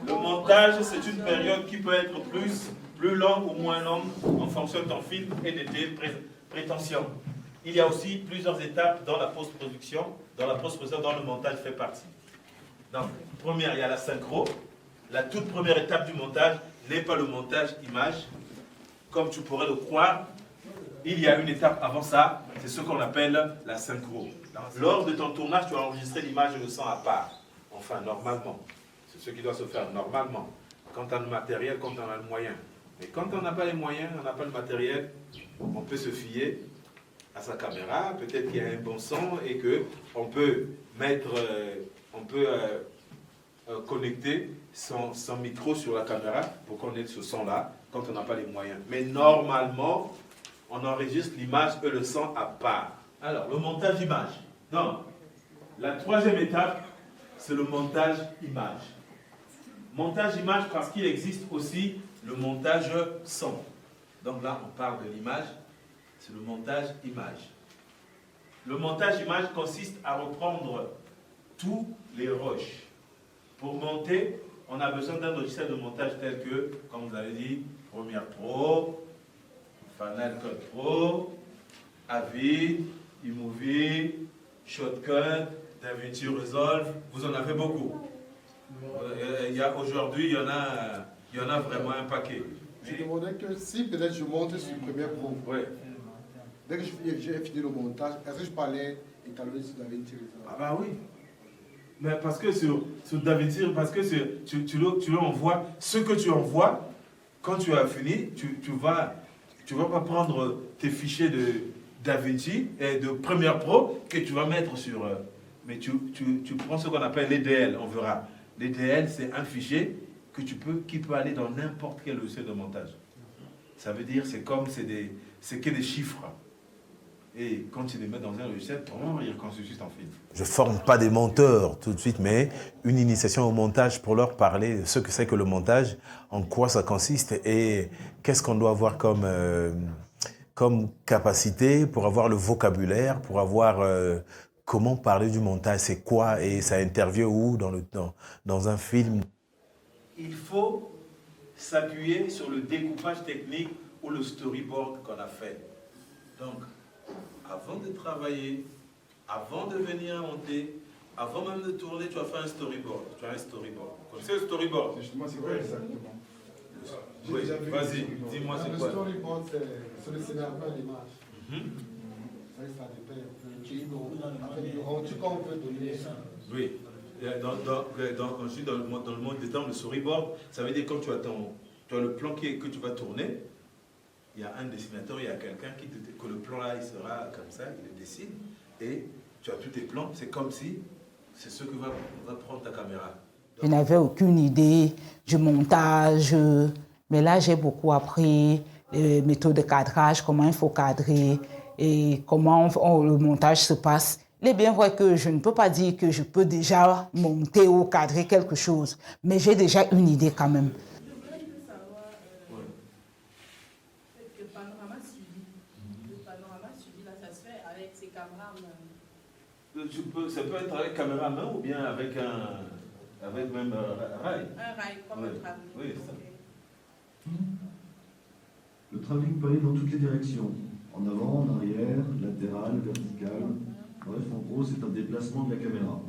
Le montage, c'est une période qui peut être plus longue ou moins longue en fonction de ton film et de tes prétentions. Il y a aussi plusieurs étapes dans la post-production, dont le montage fait partie. Donc, première, il y a la synchro. La toute première étape du montage n'est pas le montage image. Comme tu pourrais le croire, il y a une étape avant ça, c'est ce qu'on appelle la synchro. Lors de ton tournage, tu as enregistré l'image et le son à part. Enfin, normalement. C'est ce qui doit se faire normalement. Quand on a le matériel, quand on a le moyen. Mais quand on n'a pas les moyens, on n'a pas le matériel, on peut se fier à sa caméra. Peut-être qu'il y a un bon son et qu'on peut mettre, connecter son micro sur la caméra pour qu'on ait ce son-là quand on n'a pas les moyens. Mais normalement, on enregistre l'image et le son à part. Alors, le montage image. Donc, la troisième étape, c'est le montage image. Montage image parce qu'il existe aussi le montage son. Donc là, on parle de l'image, c'est le montage image. Le montage image consiste à reprendre tous les rushs. Pour monter, on a besoin d'un logiciel de montage tel que, comme vous avez dit, Premiere Pro, Final Cut Pro, Avid, eMovie, Shotcut, DaVinci Resolve, vous en avez beaucoup. Aujourd'hui, il y en a vraiment un paquet. Je demandais que si peut-être je monte sur Premiere Pro, ouais. Dès que j'ai fini le montage, est-ce que je parlais étalonné sur DaVinci Resolve? Ah bah oui. Mais parce que sur DaVinci, parce que tu envoies, ce que tu envoies, quand tu as fini, tu vas pas prendre tes fichiers de DaVinci et de Premiere Pro que tu vas mettre sur... mais tu prends ce qu'on appelle l'EDL, on verra. L'EDL, c'est un fichier qui peut aller dans n'importe quel logiciel de montage. Ça veut dire, c'est que des chiffres. Et quand tu les mets dans un logiciel, il reconstitue ton film. Je ne forme pas des monteurs tout de suite, mais une initiation au montage pour leur parler de ce que c'est que le montage, en quoi ça consiste et qu'est-ce qu'on doit avoir comme capacité pour avoir le vocabulaire, pour avoir comment parler du montage, c'est quoi et ça intervient où dans un film. Il faut s'appuyer sur le découpage technique ou le storyboard qu'on a fait. Donc, avant de travailler, avant de venir monter, avant même de tourner, tu vas faire un storyboard. Tu as un storyboard. Vous connaissez le storyboard? Justement, c'est quoi exactement? Oui, vas-y, dis-moi c'est quoi. Le storyboard, c'est le scénario à l'image. Ça dépend un peu du rendu qu'on peut donner. Oui. Ensuite, dans le monde des termes, le storyboard, ça veut dire quand tu as le plan que tu vas tourner, il y a un dessinateur, il y a quelqu'un que le plan là, il sera comme ça, il le dessine, et tu as tous tes plans, c'est comme si c'est ce que va prendre ta caméra. Je n'avais aucune idée du montage, mais là j'ai beaucoup appris les méthodes de cadrage, comment il faut cadrer et comment le montage se passe. Il est bien vrai que je ne peux pas dire que je peux déjà monter ou cadrer quelque chose, mais j'ai déjà une idée quand même. Ça peut être avec caméra à main ou bien avec même rail. Un rail, comme le travelling. Oui, ça. Le travelling peut aller dans toutes les directions. En avant, en arrière, latéral, vertical. Bref, en gros, c'est un déplacement de la caméra.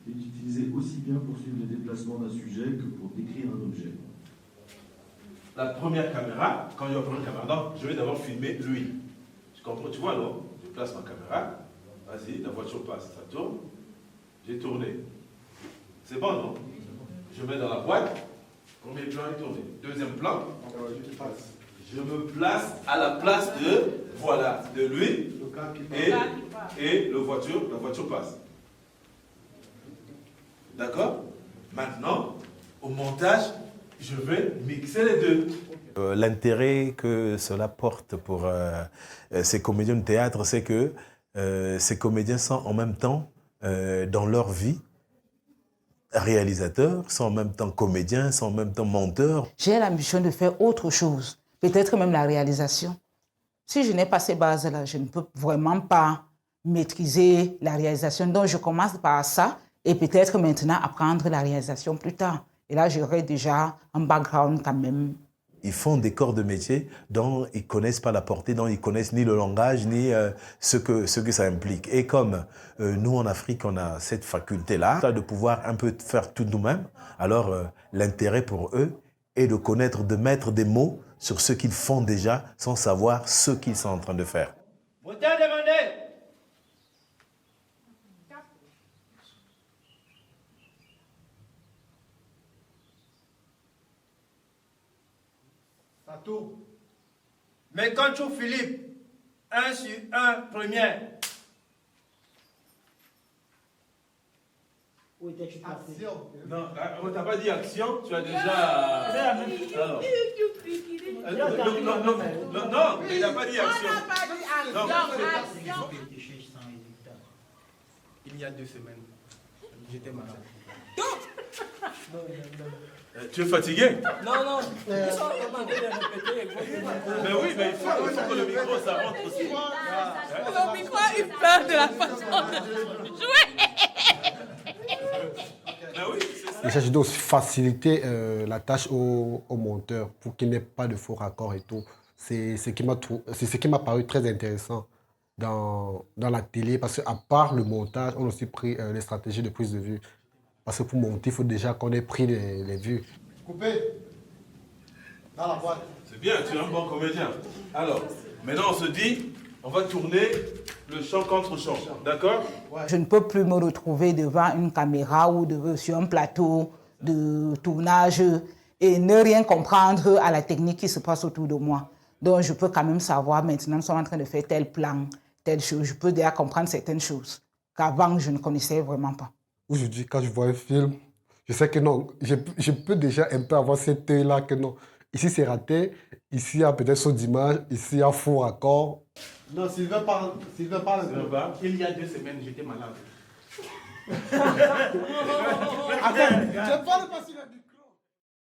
Il est utilisé aussi bien pour suivre les déplacements d'un sujet que pour décrire un objet. La première caméra, quand il y a une caméra, donc, je vais d'abord filmer lui. Tu comprends, tu vois, non? Je place ma caméra. Vas-y, la voiture passe, ça tourne. J'ai tourné. C'est bon, non? Je mets dans la boîte. Premier plan est tourné. Deuxième plan. Je me place à la place de lui. Et la voiture passe. D'accord? Maintenant, au montage, je vais mixer les deux. L'intérêt que cela porte pour ces comédiens de théâtre, c'est que ces comédiens sont en même temps, dans leur vie, réalisateurs, sont en même temps comédiens, sont en même temps monteurs. J'ai l'ambition de faire autre chose, peut-être même la réalisation. Si je n'ai pas ces bases-là, je ne peux vraiment pas maîtriser la réalisation. Donc, je commence par ça et peut-être maintenant apprendre la réalisation plus tard. Et là, j'aurai déjà un background quand même. Ils font des corps de métier dont ils ne connaissent pas la portée, dont ils ne connaissent ni le langage, ni ce que ça implique. Et comme nous, en Afrique, on a cette faculté-là de pouvoir un peu faire tout nous-mêmes, alors l'intérêt pour eux est de connaître, de mettre des mots sur ce qu'ils font déjà sans savoir ce qu'ils sont en train de faire. Votez demandé. Satou. Mekanchou Philippe, 1 sur 1, première. Action. Non, on t'a pas dit action, tu as déjà... Alors. Non, il n'a pas dit action. Non, Il y a 2 semaines, j'étais malade. Tu es fatigué? Non, ils sont demandés de répéter. Mais oui, mais il faut que le micro, ça rentre aussi. Le micro a eu peur de la façon de jouer. Mais oui, c'est ça. Il s'agit de faciliter la tâche au monteur pour qu'il n'ait pas de faux raccords et tout. C'est ce qui m'a paru très intéressant dans la télé, parce qu'à part le montage, on a aussi pris les stratégies de prise de vue. Parce que pour monter, il faut déjà qu'on ait pris les vues. Coupé. Dans la boîte. C'est bien, tu es un bon comédien. Alors, maintenant on se dit, on va tourner le chant contre chant, d'accord? Je ne peux plus me retrouver devant une caméra ou sur un plateau de tournage et ne rien comprendre à la technique qui se passe autour de moi. Donc, je peux quand même savoir, maintenant, nous sommes en train de faire tel plan, telle chose. Je peux déjà comprendre certaines choses qu'avant, je ne connaissais vraiment pas. Aujourd'hui, quand je vois un film, je sais que non, je peux déjà un peu avoir cet œil-là que non. Ici, c'est raté. Ici, il y a peut-être saut d'image. Ici, il y a faux raccord. Non, Sylvain parle. Il y a 2 semaines, j'étais malade. Attends, je parle pas sur la